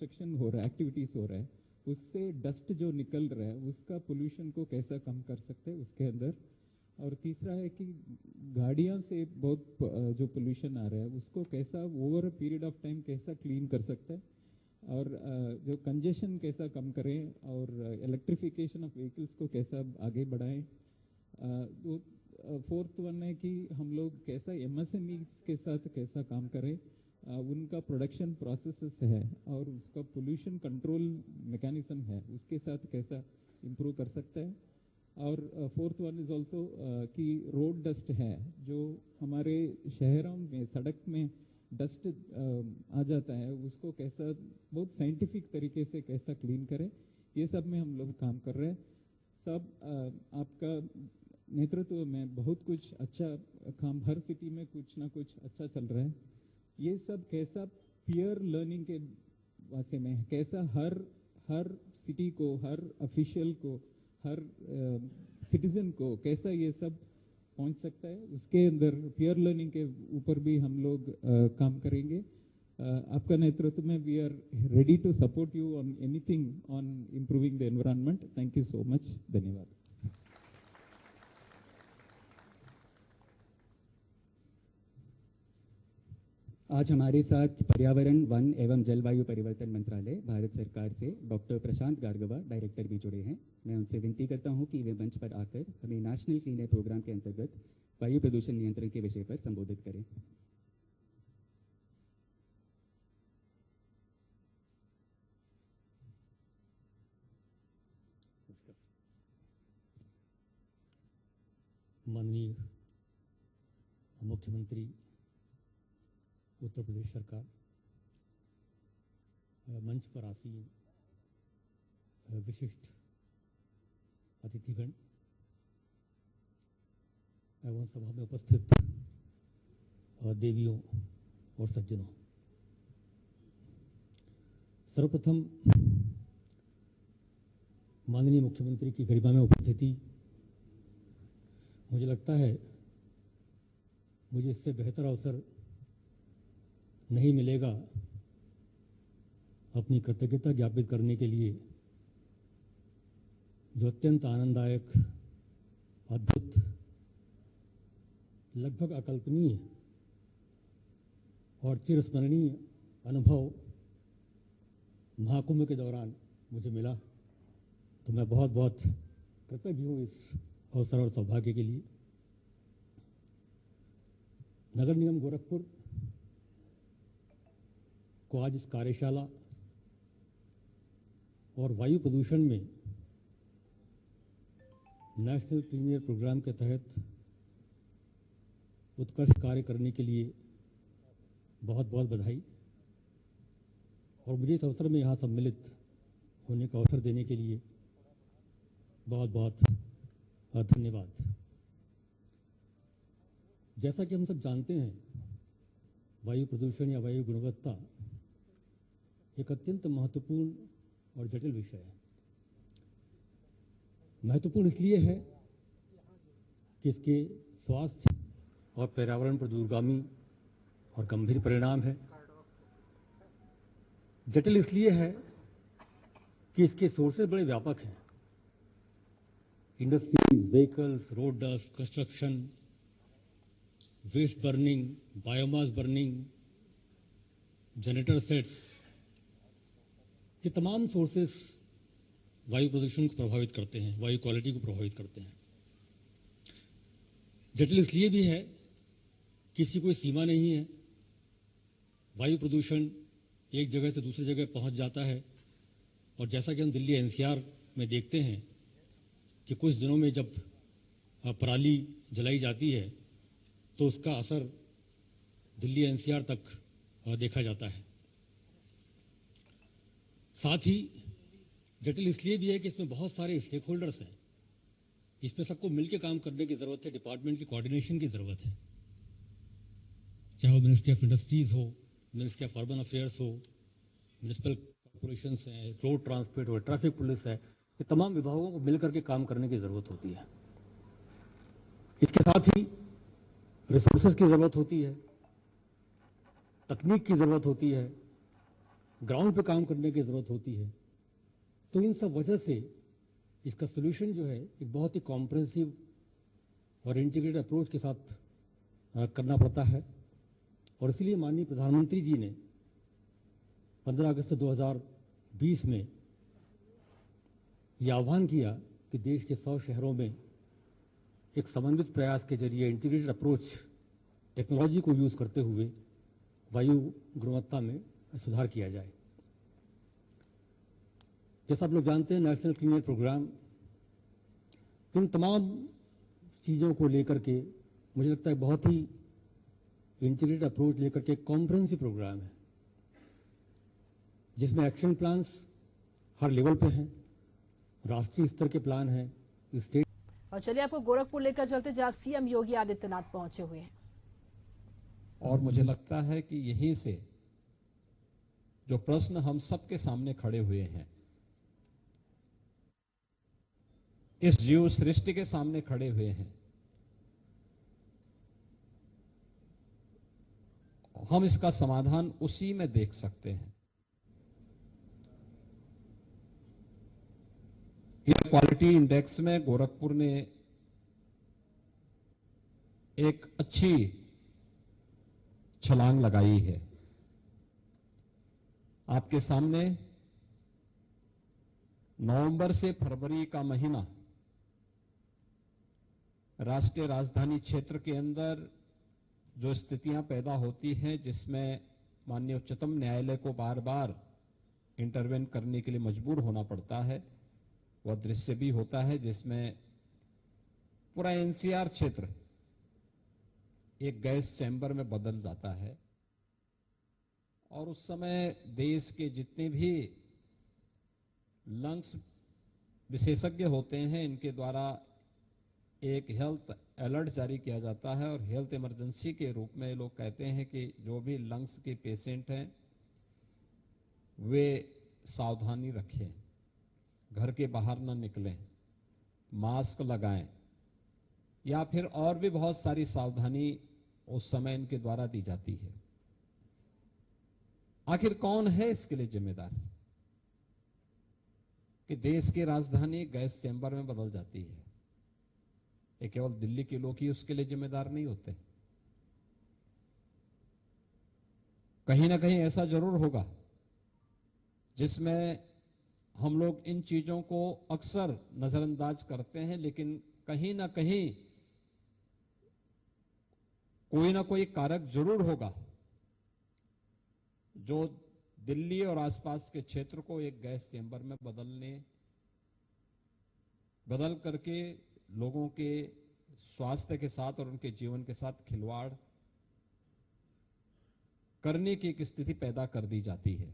Construction हो रहा है, एक्टिविटीज़ हो रहा है, उससे डस्ट जो निकल रहा है उसका पोल्यूशन को कैसा कम कर सकते हैं उसके अंदर। और तीसरा है कि गाड़ियाँ से बहुत जो पोल्यूशन आ रहा है उसको कैसा over a period of time कैसा क्लीन कर सकते हैं, और जो कंजेशन कैसा कम करें, और इलेक्ट्रिफिकेशन ऑफ व्हीकल्स को कैसा आगे बढ़ाएं। वो फोर्थ वन है कि हम लोग कैसा एमएसएमईज के साथ कैसा काम करें, उनका प्रोडक्शन प्रोसेसेस है और उसका पोल्यूशन कंट्रोल मैकेनिज्म है, उसके साथ कैसा इम्प्रूव कर सकते हैं। और फोर्थ वन इज़ ऑल्सो कि रोड डस्ट है जो हमारे शहरों में सड़क में डस्ट आ जाता है, उसको कैसा बहुत साइंटिफिक तरीके से कैसा क्लीन करें, ये सब में हम लोग काम कर रहे हैं। सब आपका नेतृत्व में बहुत कुछ अच्छा काम, हर सिटी में कुछ ना कुछ अच्छा चल रहा है। ये सब कैसा पीयर लर्निंग के वास्ते में कैसा हर सिटी को, हर ऑफिशियल को, हर सिटीजन को कैसा ये सब पहुंच सकता है, उसके अंदर पीयर लर्निंग के ऊपर भी हम लोग काम करेंगे। आपका नेतृत्व में we are ready to support you on anything on improving the environment. Thank you so much, धन्यवाद। आज हमारे साथ पर्यावरण, वन एवं जलवायु परिवर्तन मंत्रालय, भारत सरकार से डॉक्टर प्रशांत गारगवा, डायरेक्टर भी जुड़े हैं। मैं उनसे विनती करता हूं कि वे मंच पर आकर हमें नेशनल क्लीन एयर प्रोग्राम के अंतर्गत वायु प्रदूषण नियंत्रण के विषय पर संबोधित करें। माननीय मुख्यमंत्री उत्तर प्रदेश सरकार, मंच पर आसीन विशिष्ट अतिथिगण एवं सभा में उपस्थित देवियों और सज्जनों, सर्वप्रथम माननीय मुख्यमंत्री की गरिमा में उपस्थिति, मुझे लगता है मुझे इससे बेहतर अवसर नहीं मिलेगा अपनी कृतज्ञता ज्ञापित करने के लिए, जो अत्यंत आनंददायक, अद्भुत, लगभग अकल्पनीय और चिरस्मरणीय अनुभव महाकुंभ के दौरान मुझे मिला। तो मैं बहुत बहुत कृतज्ञ हूँ इस अवसर और सौभाग्य के लिए। नगर निगम गोरखपुर को आज इस कार्यशाला और वायु प्रदूषण में नेशनल क्लीन एयर प्रोग्राम के तहत उत्कृष्ट कार्य करने के लिए बहुत बहुत बधाई, और मुझे इस अवसर में यहाँ सम्मिलित होने का अवसर देने के लिए बहुत बहुत धन्यवाद। जैसा कि हम सब जानते हैं, वायु प्रदूषण या वायु गुणवत्ता एक अत्यंत महत्वपूर्ण और जटिल विषय है। महत्वपूर्ण इसलिए है कि इसके स्वास्थ्य और पर्यावरण पर दूरगामी और गंभीर परिणाम है। जटिल इसलिए है कि इसके सोर्सेज बड़े व्यापक हैं। Industries, vehicles, road dust, construction, waste burning, biomass burning, generator sets, ये तमाम सोर्सेस वायु प्रदूषण को प्रभावित करते हैं, वायु क्वालिटी को प्रभावित करते हैं। जटिल इसलिए भी है कि इसकी कोई सीमा नहीं है। वायु प्रदूषण एक जगह से दूसरी जगह पहुंच जाता है, और जैसा कि हम दिल्ली एनसीआर में देखते हैं कि कुछ दिनों में जब पराली जलाई जाती है तो उसका असर दिल्ली एनसीआर तक देखा जाता है। साथ ही जटिल इसलिए भी है कि इसमें बहुत सारे स्टेक होल्डर्स हैं। इसमें सबको मिलकर काम करने की ज़रूरत है, डिपार्टमेंट की कोऑर्डिनेशन की ज़रूरत है, चाहे वो मिनिस्ट्री ऑफ इंडस्ट्रीज हो, मिनिस्ट्री ऑफ अर्बन अफेयर्स हो, म्यूनिसिपल कॉर्पोरेशंस हैं, रोड ट्रांसपोर्ट हो, ट्रैफिक पुलिस है, ये तमाम विभागों को मिलकर के काम करने की ज़रूरत होती है। इसके साथ ही रिसोर्सेज की ज़रूरत होती है, तकनीक की ज़रूरत होती है, ग्राउंड पे काम करने की ज़रूरत होती है। तो इन सब वजह से इसका सोल्यूशन जो है एक बहुत ही कॉम्प्रिहेंसिव और इंटीग्रेटेड अप्रोच के साथ करना पड़ता है। और इसलिए माननीय प्रधानमंत्री जी ने 15 अगस्त 2020 में यह आह्वान किया कि देश के 100 शहरों में एक समन्वित प्रयास के जरिए इंटीग्रेटेड अप्रोच टेक्नोलॉजी को यूज़ करते हुए वायु गुणवत्ता में सुधार किया जाए। जैसा आप लोग जानते हैं, नेशनल क्लीन एयर प्रोग्राम इन तमाम चीज़ों को लेकर के मुझे लगता है बहुत ही इंटीग्रेटेड अप्रोच लेकर के कॉम्प्रिहेंसिव प्रोग्राम है, जिसमें एक्शन प्लान्स हर लेवल पे हैं, राष्ट्रीय स्तर के प्लान हैं, स्टेट। और चलिए आपको गोरखपुर लेकर चलते जहां सीएम योगी आदित्यनाथ पहुंचे हुए हैं। और मुझे लगता है कि यहीं से जो प्रश्न हम सबके सामने खड़े हुए हैं, इस जीव सृष्टि के सामने खड़े हुए हैं, हम इसका समाधान उसी में देख सकते हैं। एयर क्वालिटी इंडेक्स में गोरखपुर ने एक अच्छी छलांग लगाई है। आपके सामने नवंबर से फरवरी का महीना राष्ट्रीय राजधानी क्षेत्र के अंदर जो स्थितियां पैदा होती हैं, जिसमें माननीय उच्चतम न्यायालय को बार बार इंटरवेन करने के लिए मजबूर होना पड़ता है, वह दृश्य भी होता है जिसमें पूरा एनसीआर क्षेत्र एक गैस चैम्बर में बदल जाता है। और उस समय देश के जितने भी लंग्स विशेषज्ञ होते हैं, इनके द्वारा एक हेल्थ अलर्ट जारी किया जाता है और हेल्थ इमरजेंसी के रूप में लोग कहते हैं कि जो भी लंग्स के पेशेंट हैं वे सावधानी रखें, घर के बाहर न निकलें, मास्क लगाएं, या फिर और भी बहुत सारी सावधानी उस समय इनके द्वारा दी जाती है। आखिर कौन है इसके लिए जिम्मेदार कि देश की राजधानी गैस चैम्बर में बदल जाती है? ये केवल दिल्ली के लोग ही उसके लिए जिम्मेदार नहीं होते। कहीं ना कहीं ऐसा जरूर होगा जिसमें हम लोग इन चीजों को अक्सर नजरअंदाज करते हैं, लेकिन कहीं ना कहीं कोई ना कोई कारक जरूर होगा जो दिल्ली और आसपास के क्षेत्र को एक गैस चैम्बर में बदल करके लोगों के स्वास्थ्य के साथ और उनके जीवन के साथ खिलवाड़ करने की एक स्थिति पैदा कर दी जाती है।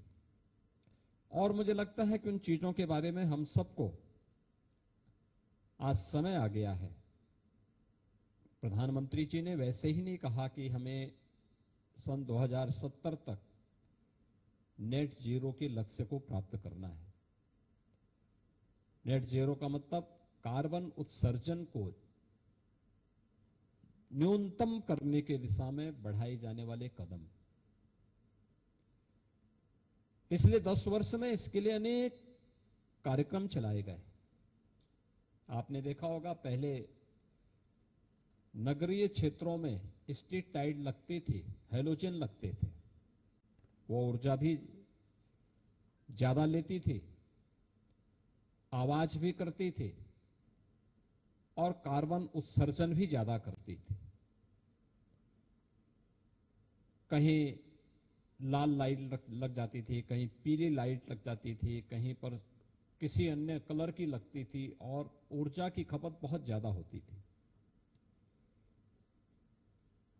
और मुझे लगता है कि उन चीजों के बारे में हम सबको आज समय आ गया है। प्रधानमंत्री जी ने वैसे ही नहीं कहा कि हमें सन 2070 तक नेट जीरो के लक्ष्य को प्राप्त करना है। नेट जीरो का मतलब कार्बन उत्सर्जन को न्यूनतम करने की दिशा में बढ़ाए जाने वाले कदम। पिछले 10 वर्ष में इसके लिए अनेक कार्यक्रम चलाए गए। आपने देखा होगा, पहले नगरीय क्षेत्रों में स्ट्रीट लाइट लगती थी, हैलोजन लगते थे, वो ऊर्जा भी ज्यादा लेती थी, आवाज भी करती थी और कार्बन उत्सर्जन भी ज्यादा करती थी। कहीं लाल लाइट लग जाती थी, कहीं पीली लाइट लग जाती थी, कहीं पर किसी अन्य कलर की लगती थी और ऊर्जा की खपत बहुत ज्यादा होती थी।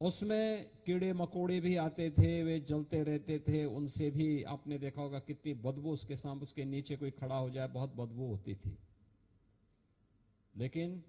उसमें कीड़े मकोड़े भी आते थे, वे जलते रहते थे, उनसे भी आपने देखा होगा कितनी बदबू, उसके सामने उसके नीचे कोई खड़ा हो जाए बहुत बदबू होती थी। लेकिन